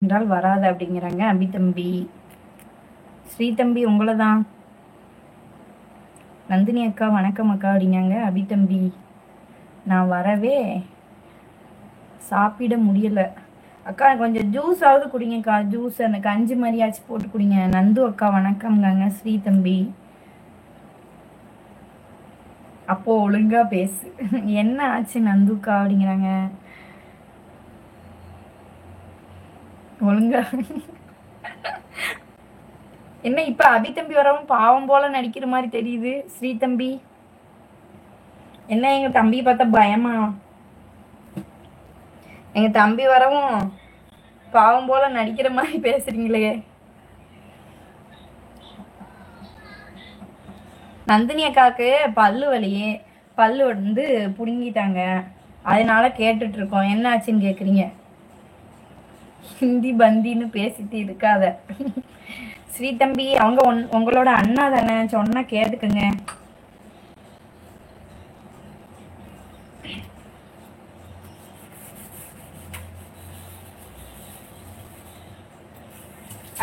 என்றால் வராது அப்படிங்கிறாங்க அபிதம்பி. ஸ்ரீதம்பி உங்களை தான். நந்தினி அக்கா வணக்கம் அக்கா அப்படிங்காங்க அபிதம்பி. நான் வரவே சாப்பிட முடியல அக்கா, கொஞ்சம் ஜூஸ் ஆகுது குடிங்கக்கா. ஜூஸ் அந்த கஞ்சி மாதிரியாச்சும் போட்டு குடிங்க. நந்து அக்கா வணக்கம்ங்காங்க ஸ்ரீதம்பி. அப்போ ஒழுங்கா பேசு. என்ன ஆச்சு நந்துக்கா அப்படிங்கிறாங்க. ஒழுங்கா என்ன இப்ப அபிதம்பி வரவும் பாவம் போல நடிக்கிற மாதிரி தெரியுது ஸ்ரீதம்பி. என்ன எங்க தம்பி பார்த்தா பயமா? எங்க தம்பி வரவும் பாவம் போல நடிக்கிற மாதிரி பேசுறீங்களே. நந்தினி அக்காவுக்கு பல்லு வலியே, பல்லு வந்து புடுங்கிட்டாங்க, அதனால கேட்டுட்டு இருக்கோம். என்ன ஆச்சுன்னு கேக்குறீங்க? ஹிந்தி பந்தின்னு பேசிட்டு இருக்காத ஸ்ரீதம்பி. அவங்க உங்களோட அண்ணா தானே, சொன்னா கேட்டுக்குங்க.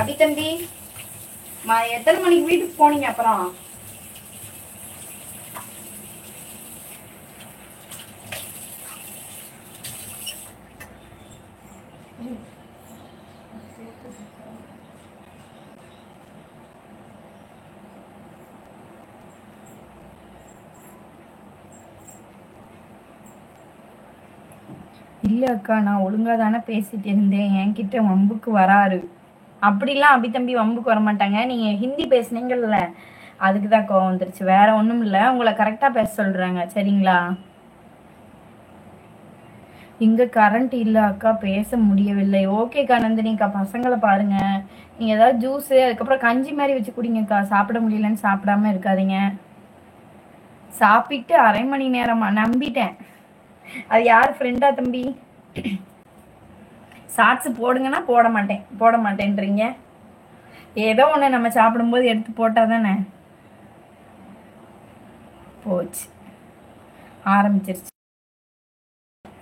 அபிதம்பி எத்தனை மணிக்கு வீட்டுக்கு போனீங்க? அப்புறம் இல்ல அக்கா, நான் ஒழுங்கா தானே பேசிட்டு இருந்தேன். என்கிட்ட வம்புக்கு வராரு. அப்படிலாம் அபிதம்பி வம்புக்கு வர மாட்டாங்க. நீங்க ஹிந்தி பேசுனீங்கல்ல, அதுக்குதான் கோவம் வந்துருச்சு, வேற ஒண்ணும் இல்ல. உங்களை கரெக்டா பேச சொல்றாங்க, சரிங்களா? இங்க கரண்ட் இல்ல அக்கா, பேச முடியவில்லை. ஓகேக்கா நந்தினிக்கா, பசங்களை பாருங்க. நீங்க ஏதாவது ஜூஸ் அதுக்கப்புறம் கஞ்சி மாதிரி வச்சு குடிங்கக்கா. சாப்பிட முடியலன்னு சாப்பிடாம இருக்காதீங்க. சாப்பிட்டு அரை மணி நேரமா? நம்பிட்டேன். அது யார் ஃப்ரெண்டா தம்பி? ஷார்ட்ஸ் போடுங்கன்னா போட மாட்டேன் போட மாட்டேன்றீங்க. ஏதோ ஒன்று நம்ம சாப்பிடும்போது எடுத்து போட்டால் தானே. போச்சு, ஆரம்பிச்சிருச்சு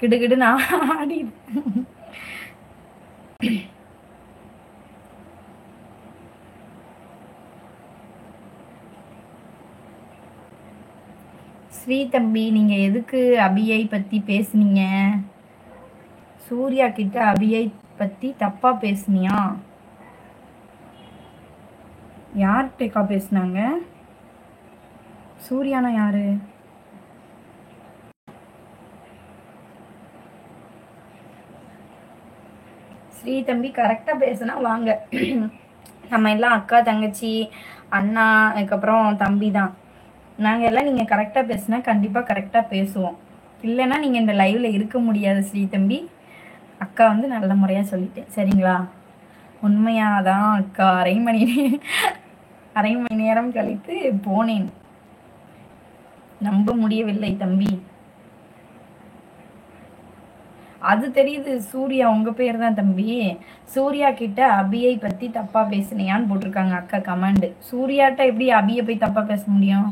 கிடுகிடுன்னு ஆடி. ஸ்ரீ தம்பி, நீங்க எதுக்கு அபியை பத்தி பேசுனீங்க? சூர்யா கிட்ட அபியை பத்தி தப்பா பேசுனியா? யார்கிட்டக்கா பேசுனாங்க? சூர்யானா யாரு? ஸ்ரீ தம்பி கரெக்டா பேசுனா வாங்க. நம்ம எல்லாம் அக்கா தங்கச்சி அண்ணா அதுக்கப்புறம் தம்பி தான். நாங்க எல்லாம் நீங்க கரெக்டா பேசுனா கண்டிப்பா கரெக்டா பேசுவோம். இல்லைன்னா நீங்க இந்த லைவ்ல இருக்க முடியாது ஸ்ரீ தம்பி. அக்கா வந்து நல்ல முறையா சொல்லிட்டேன், சரிங்களா? உண்மையாதான் அக்கா, அரை மணி நேரம் கழித்து போனேன். நம்ப முடியவில்லை தம்பி. அது தெரியுது, சூர்யா உங்க பேர் தான் தம்பி. சூர்யா கிட்ட அபியை பத்தி தப்பா பேசுனியான்னு போட்டிருக்காங்க அக்கா கமெண்ட். சூர்யாட்ட எப்படி அபியை போய் தப்பா பேச முடியும்?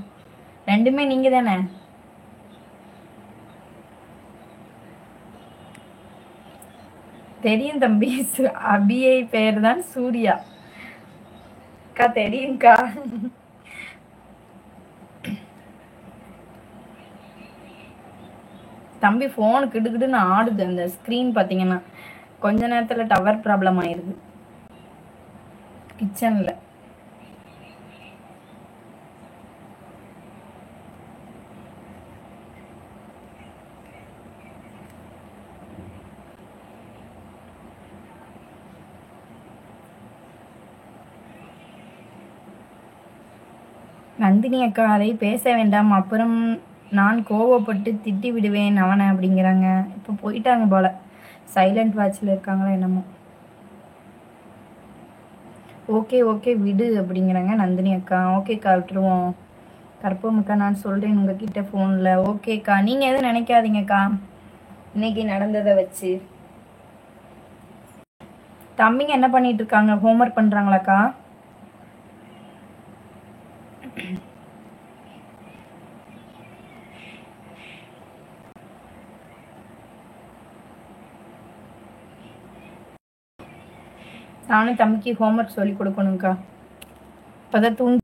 ரெண்டுமே நீங்க தானே. தெரியும் தம்பி, அபியை பேர் தான் சூர்யா. அக்கா தெரியும்க்கா. தம்பி ஃபோன் கிடுக்கிடுன்னு ஆடுது. அந்த ஸ்க்ரீன் பார்த்தீங்கன்னா கொஞ்ச நேரத்தில் டவர் ப்ராப்ளம் ஆயிடுது கிச்சனில். நந்தினி அக்கா, அதை பேச வேண்டாம், அப்புறம் நான் கோவப்பட்டு திட்டி விடுவேன் அவனை அப்படிங்கிறாங்க. இப்போ போயிட்டாங்க போல, சைலண்ட் வாட்சில் இருக்காங்களா என்னமோ. ஓகே ஓகே விடு அப்படிங்கிறாங்க நந்தினி அக்கா. ஓகேக்கா விட்டுருவோம். கற்பகம் அக்கா, நான் சொல்கிறேன் உங்ககிட்ட ஃபோனில். ஓகேக்கா, நீங்கள் எதுவும் நினைக்காதீங்கக்கா இன்னைக்கு நடந்ததை வச்சு. தம்பிங்க என்ன பண்ணிட்டு இருக்காங்க? ஹோம்ஒர்க் பண்ணுறாங்களாக்கா? நானும் தம்பிக்கு ஹோம்ஒர்க் சொல்லி கொடுக்கணும்க்கா. இப்போதான் தூங்கி